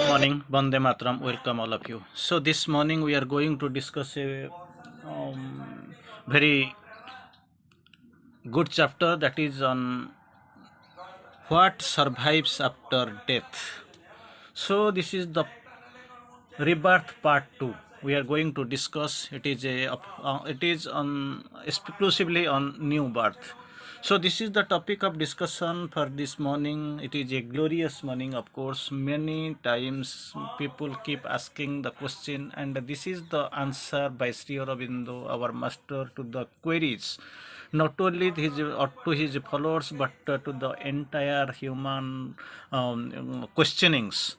Morning, Bande Matram. Welcome all of you. So this morning we are going to discuss a very good chapter, that is on what survives after death. So this is the rebirth part 2. We are going to discuss. It is on exclusively on new birth. So this is the topic of discussion for this morning. It is a glorious morning, of course. Many times people keep asking the question, and this is the answer by Sri Aurobindo, our master, to the queries, not only to his followers, but to the entire human questionings.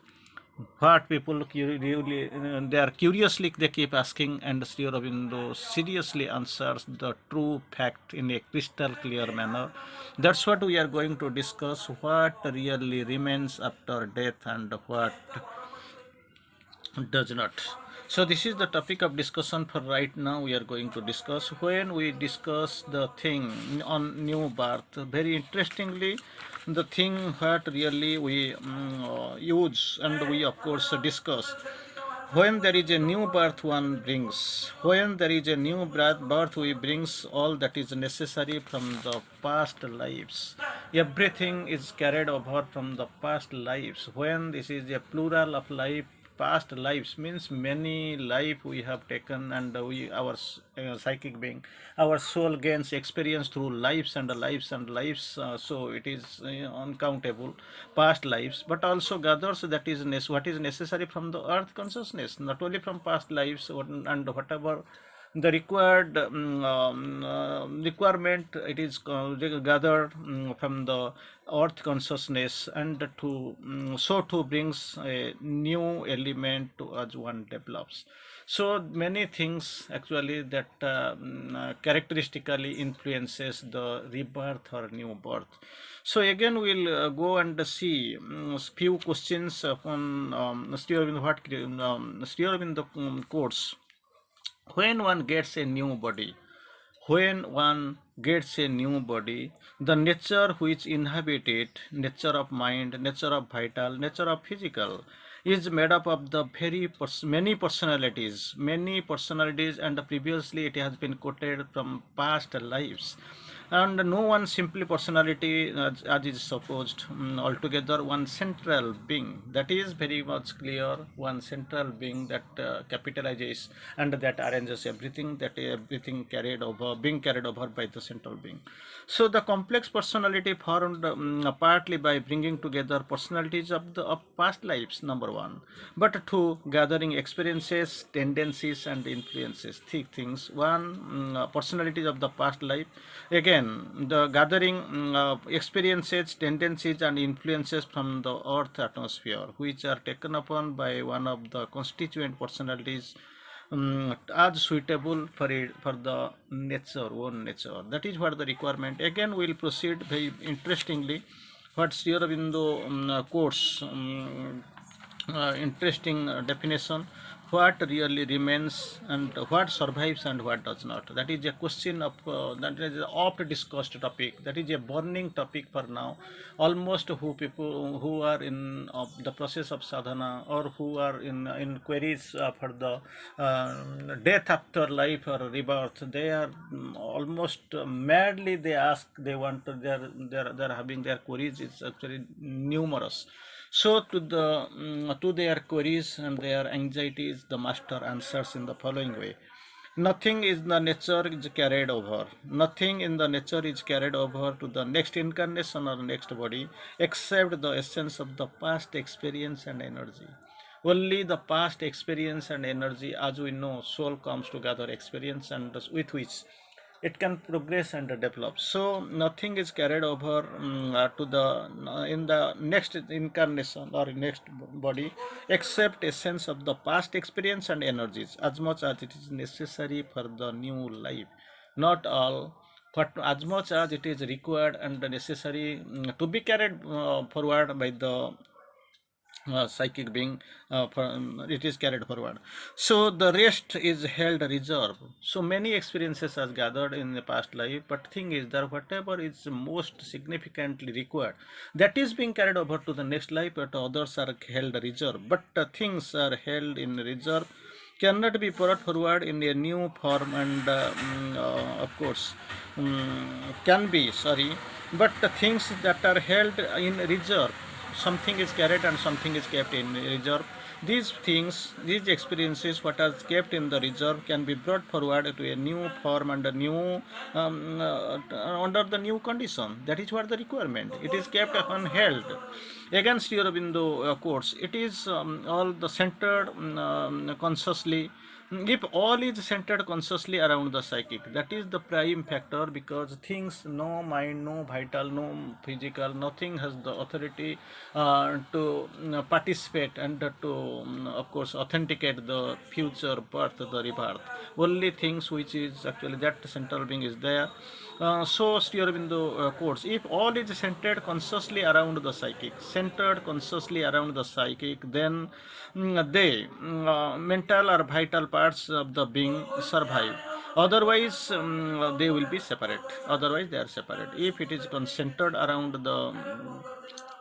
What people they are curiously, they keep asking, and Sri Aurobindo seriously answers the true fact in a crystal clear manner. That's what we are going to discuss: what really remains after death and what does not. So this is the topic of discussion for right now. We are going to discuss, when we discuss the thing on new birth, very interestingly, the thing what really we use, and we of course discuss, when there is a new birth one brings, when there is a new birth we brings all that is necessary from the past lives. Everything is carried over from the past lives. When this is a plural of life, past lives means many life we have taken, and we our psychic being, our soul gains experience through lives and lives and lives. So it is uncountable past lives, but also gathers that is what is necessary from the earth consciousness, not only from past lives, and whatever the required requirement, it is gathered from the earth consciousness, and to so to brings a new element to as one develops. So many things actually that characteristically influences the rebirth or new birth. So again we'll go and see few questions on Sri Aurobindo, Sri Aurobindo quotes. When one gets a new body, when one gets a new body, the nature which inhabit it, nature of mind, nature of vital, nature of physical, is made up of the many personalities, and previously it has been quoted from past lives. And no one simply personality, as is supposed, altogether one central being, that is very much clear, one central being that capitalizes and that arranges everything, that everything carried over, being carried over by the central being. So the complex personality formed partly by bringing together personalities of the of past lives, number one, but two, gathering experiences, tendencies and influences, three things. One, personalities of the past life. Again, the gathering experiences, tendencies and influences from the earth atmosphere, which are taken upon by one of the constituent personalities as suitable for it, for the nature, own nature. That is what the requirement. Again, we will proceed very interestingly. What Sri Aurobindo quotes, interesting definition: what really remains and what survives and what does not. That is a question of that is an oft discussed topic, that is a burning topic for now. Almost who people who are in the process of sadhana, or who are in queries for the death after life or rebirth, they are almost madly they ask, they want to, they are having their queries. It's actually numerous. So to their queries and their anxieties, the master answers in the following way: nothing is the nature is carried over. Nothing in the nature is carried over to the next incarnation or next body, except the essence of the past experience and energy. Only the past experience and energy, as we know, soul comes to gather experience, and with which it can progress and develop. So nothing is carried over to the in the next incarnation or next body, except a sense of the past experience and energies, as much as it is necessary for the new life. Not all, but as much as it is required and necessary to be carried forward by the psychic being, it is carried forward. So the rest is held reserve. So many experiences are gathered in the past life, but thing is that whatever is most significantly required, that is being carried over to the next life, but others are held reserve. But things are held in reserve, cannot be brought forward in a new form, and of course can be, sorry, but the things that are held in reserve, something is carried and something is kept in reserve. These things, these experiences, what is kept in the reserve, can be brought forward to a new form and a new under the new condition. That is what the requirement. It is kept upon held. Again, Sri Aurobindo quotes, it is all the centered consciously. If all is centered consciously around the psychic, that is the prime factor, because things, no mind, no vital, no physical, nothing has the authority to participate and to, of course, authenticate the future birth, the rebirth. Only things which is actually that central being is there. So Sri Aurobindo quotes, if all is centered consciously around the psychic, centered consciously around the psychic, then mental or vital parts of the being survive. Otherwise, they will be separate. Otherwise, they are separate. If it is centered around the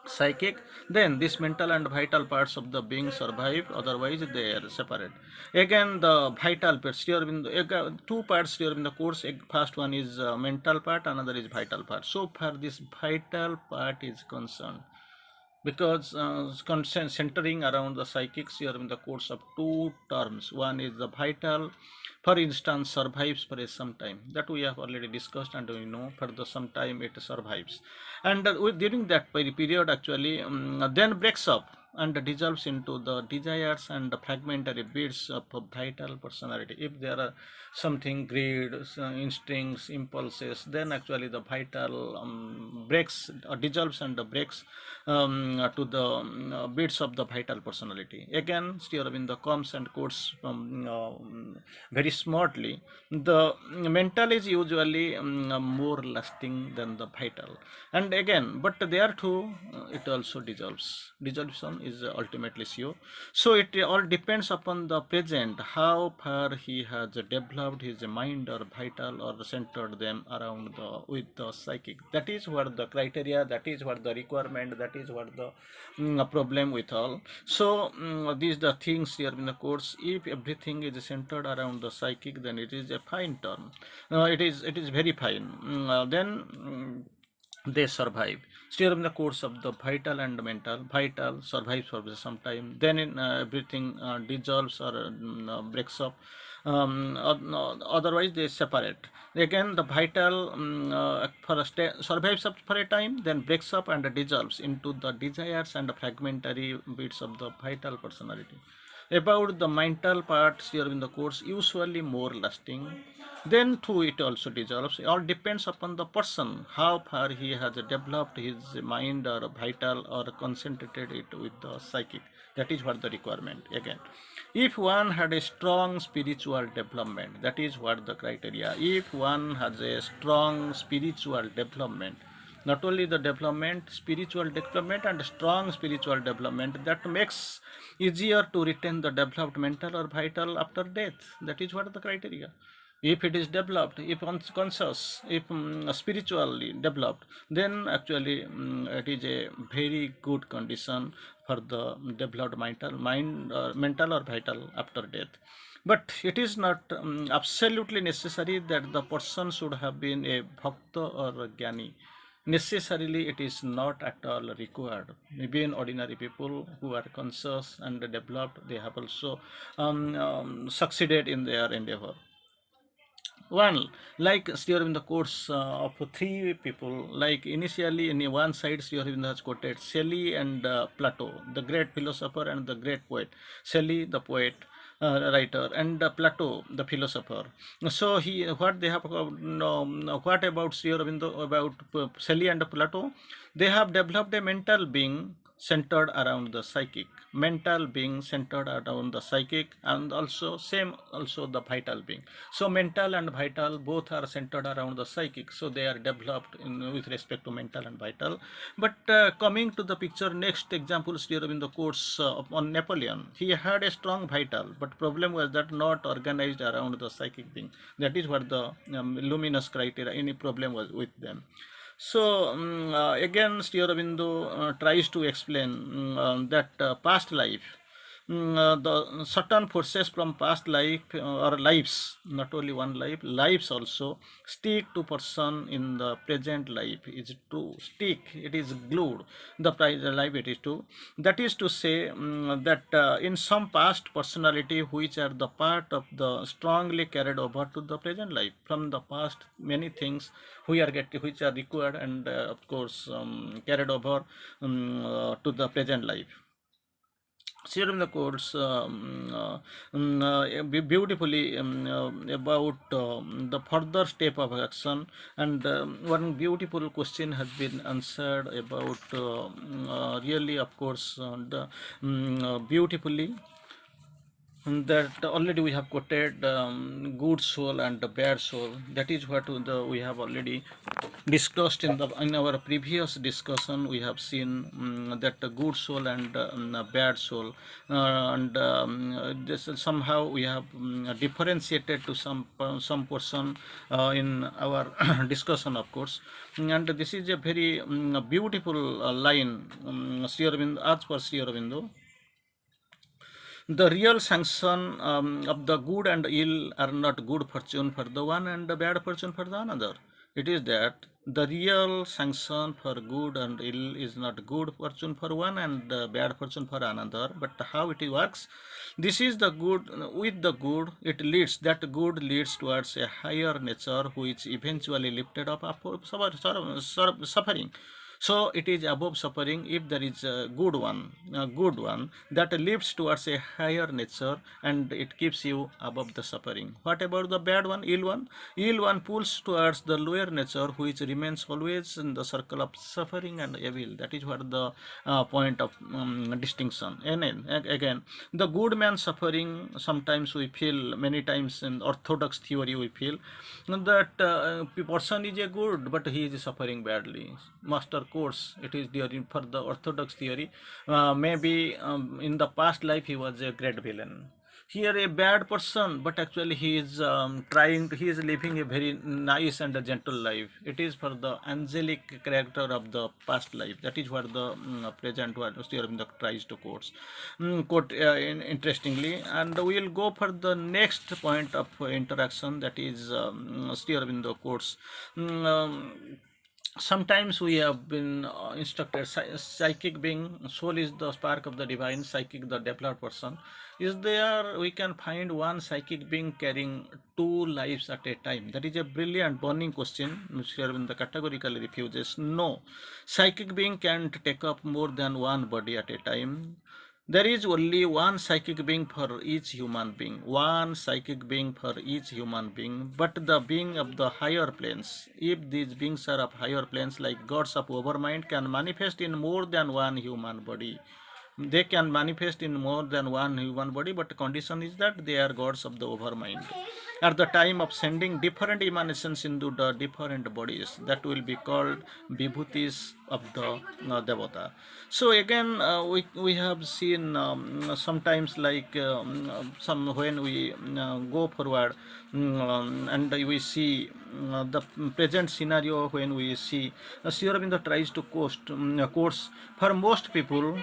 psychic, then this mental and vital parts of the being survive, otherwise they are separate. Again, the vital parts, two parts here in the course. First one is mental part, another is vital part. So far this vital part is concerned, because centering around the psychics here in the course of two terms. One is the vital, for instance, survives for some time, that we have already discussed, and we know for the some time it survives, and during that period actually then breaks up and dissolves into the desires and the fragmentary bits of a vital personality. If there are something greed, instincts, impulses, then actually the vital breaks or dissolves and breaks to the bits of the vital personality. Again, Sri Aurobindo comes and quotes very smartly, the mental is usually more lasting than the vital. And again, but there too, it also dissolves. Dissolution is ultimately sure. So it all depends upon the present, how far he has developed his mind or vital or centered them around the with the psychic. That is what the criteria, that is what the requirement, that is what the problem with all. So these the things here in the course. If everything is centered around the psychic, then it is a fine term. It is very fine. They survive. Still in the course of the vital and mental, vital survives for some time, then in everything dissolves or breaks up. Otherwise they separate. Again the vital survives up for a time, then breaks up and dissolves into the desires and fragmentary bits of the vital personality. About the mental parts here in the course, usually more lasting, then too it also dissolves. It all depends upon the person, how far he has developed his mind or vital or concentrated it with the psychic. That is what the requirement. Again, if one had a strong spiritual development, that is what the criteria. If one has a strong spiritual development, not only the development, spiritual development and strong spiritual development, that makes easier to retain the developed mental or vital after death. That is what the criteria. If it is developed, if conscious, if spiritually developed, then actually it is a very good condition for the developed mental or vital after death. But it is not absolutely necessary that the person should have been a bhakta or a jnani. Necessarily it is not at all required. Even ordinary people who are conscious and developed, they have also succeeded in their endeavor. One, like Sri Aurobindo quotes of three people, like initially in one side Sri Aurobindo has quoted Shelley and Plato, the great philosopher and the great poet. Shelley, the poet, writer, and Plato, the philosopher. So what they have, what about Sri Aurobindo, about Shelley and Plato? They have developed a mental being centered around the psychic, mental being centered around the psychic, and also same also the vital being. So mental and vital both are centered around the psychic, so they are developed with respect to mental and vital. But coming to the picture, next example, Sri Aurobindo quotes on Napoleon. He had a strong vital, but problem was that not organized around the psychic being. That is what the luminous criteria, any problem was with them. So again, Sri Aurobindo tries to explain that past life, the certain forces from past life or lives, not only one life, lives also stick to person in the present life. Is to stick, it is glued. The life it is to. That is to say that in some past personality which are the part of the strongly carried over to the present life. From the past, many things which are required and of course carried over to the present life. Here in the course beautifully about the further step of action, and one beautiful question has been answered about really, of course, beautifully, that already we have quoted good soul and the bad soul. That is what we have already discussed in our previous discussion. We have seen that the good soul and bad soul, and this somehow we have differentiated to some portion in our discussion, of course. And this is a very beautiful line, Sri Aurobindo, as per Sri Aurobindo. The real sanction of the good and ill are not good fortune for the one and the bad fortune for the another. It is that the real sanction for good and ill is not good fortune for one and bad fortune for another, but how it works. This is the good. With the good, it leads, that good leads towards a higher nature which eventually lifted up after suffering. So it is above suffering if there is a good one that leads towards a higher nature, and it keeps you above the suffering. What about the bad one, ill one? Ill one pulls towards the lower nature, which remains always in the circle of suffering and evil. That is what the point of distinction. And again, the good man suffering, sometimes we feel, many times in orthodox theory we feel that person is a good, but he is suffering badly. Master course, it is during for the orthodox theory, maybe in the past life he was a great villain. Here a bad person, but actually he is he is living a very nice and a gentle life. It is for the angelic character of the past life. That is what the present one Sri Aurobindo tries to quote interestingly. And we will go for the next point of interaction, that is Sri Aurobindo quotes. Sometimes we have been instructed, psychic being, soul is the spark of the divine, psychic the developed person. Is there, we can find one psychic being carrying two lives at a time? That is a brilliant burning question. Mr. Arvind categorically refuses. No, psychic being can't take up more than one body at a time. There is only one psychic being for each human being, one psychic being for each human being, but the being of the higher planes, if these beings are of higher planes like gods of overmind, can manifest in more than one human body. They can manifest in more than one human body, but the condition is that they are gods of the overmind. At the time of sending different emanations into the different bodies, that will be called vibhutis of the devata. So again, we have seen sometimes like some when we go forward and we see the present scenario, when we see Sri Aurobindo tries to quotes for most people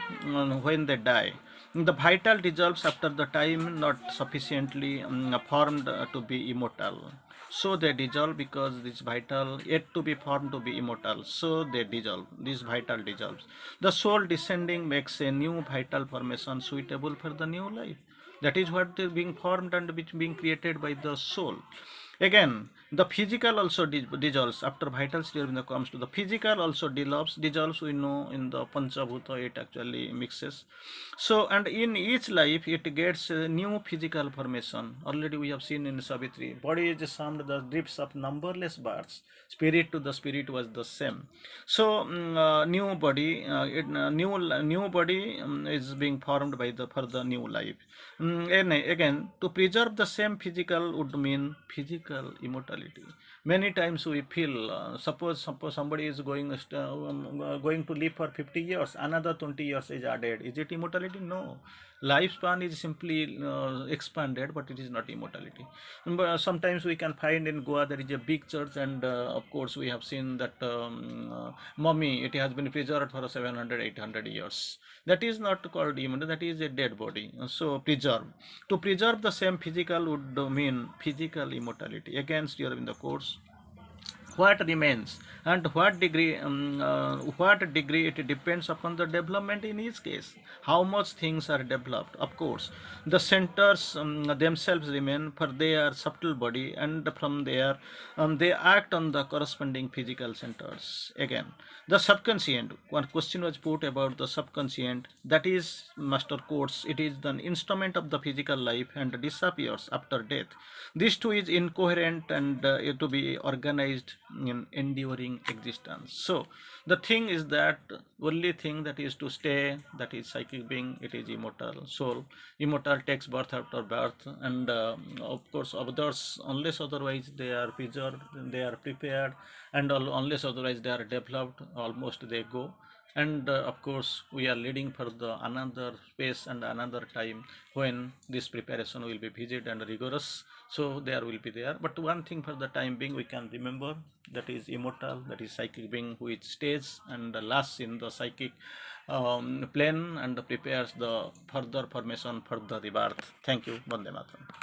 when they die, the vital dissolves after the time not sufficiently formed to be immortal. So they dissolve because this vital yet to be formed to be immortal. So they dissolve. This vital dissolves. The soul descending makes a new vital formation suitable for the new life. That is what is being formed and which being created by the soul. Again, the physical also dissolves after vital Sri Aurobindo comes to the physical also dissolves. We know in the Panchabhuta it actually mixes. So, and in each life it gets a new physical formation. Already we have seen in Savitri, body is summed the drifts of numberless births. Spirit to the spirit was the same. So, new body, new body is being formed by the for the new life. And again, to preserve the same physical would mean physical immortality. Many times we feel, suppose somebody is going to live for 50 years, another 20 years is added. Is it immortality? No. Lifespan is simply expanded, but it is not immortality. But sometimes we can find in Goa there is a big church, and of course we have seen that mummy. It has been preserved for 700, 800 years. That is not called immortal. That is a dead body. So preserve. To preserve the same physical would mean physical immortality. Against your in the course, what remains and what degree it depends upon the development in each case, how much things are developed. Of course, the centers themselves remain, for they are subtle body, and from there they act on the corresponding physical centers. Again, the subconscient, one question was put about the subconscient, that is master course. It is the instrument of the physical life and disappears after death. This too is incoherent and to be organized in enduring existence. So the thing is that only thing that is to stay, that is psychic being, it is immortal soul. Immortal takes birth after birth, and of course others, unless otherwise they are preserved, they are prepared, and unless otherwise they are developed, almost they go. And of course we are leading for the another space and another time when this preparation will be vivid and rigorous. So there will be there, but one thing for the time being we can remember, that is immortal, that is psychic being which stays and lasts in the psychic plane and prepares the further formation for the rebirth. Thank you. Vande Mataram.